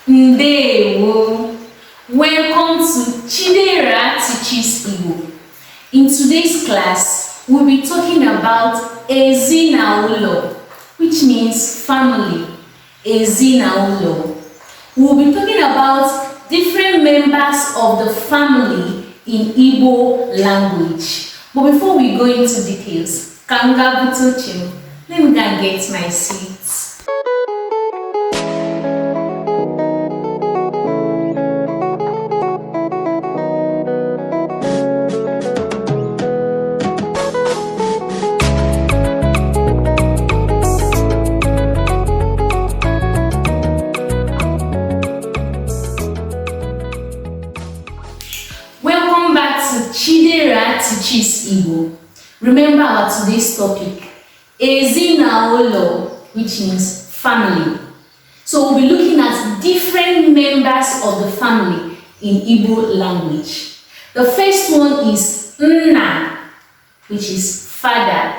Ndewo. Welcome to Chidera Teaches Igbo. In today's class, we'll be talking about EzinaUlọ, which means family. EzinaUlọ. We'll be talking about different members of the family in Igbo language. But before we go into details, Kanga Butochim, let me go and get my seats. Chidera Teaches Igbo. Remember our today's topic, EzinaUlọ, which means family. So we'll be looking at different members of the family in Igbo language. The first one is Nna, which is father.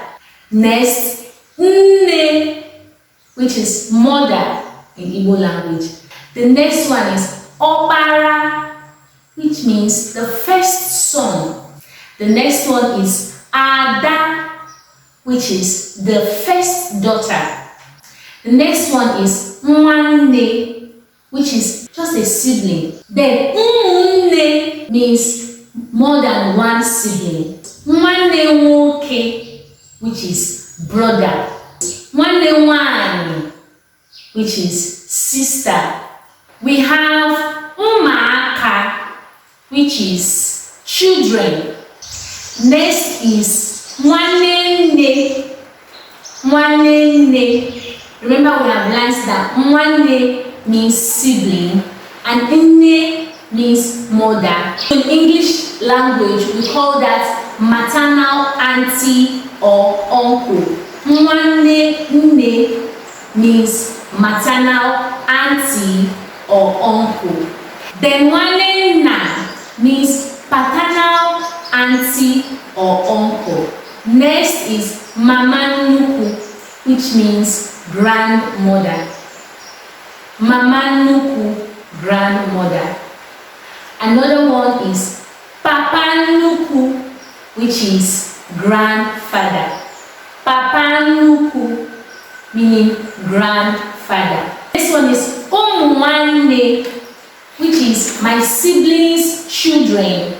Next, Nne, which is mother in Igbo language. The next one is Opara, which means the first son. The next one is Ada, which is the first daughter. The next one is Nwanne, which is just a sibling. Then Nne means more than one sibling. Nwanne nwoke, which is brother. Nwanne nwanyị, which is sister. We have Ụmụaka, which is children. Next is Nwanne nne. Nwanne nne. Remember, we have learned that Nwanne means sibling and Nne means mother. In English language, we call that maternal auntie or uncle. Nwanne nne means maternal auntie or uncle. Then Nwanne nna means paternal auntie or uncle. Next is Mama Nnukwu, which means grandmother. Mama Nnukwu, grandmother. Another one is Papa Nnukwu, which is grandfather. Papa Nnukwu, meaning grandfather. This one is Ụmụnwanne, which is my siblings' children.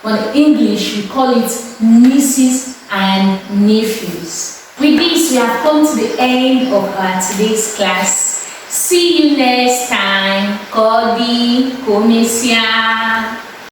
But in English, we call it nieces and nephews. With this, we have come to the end of our today's class. See you next time. Kodi Komisia.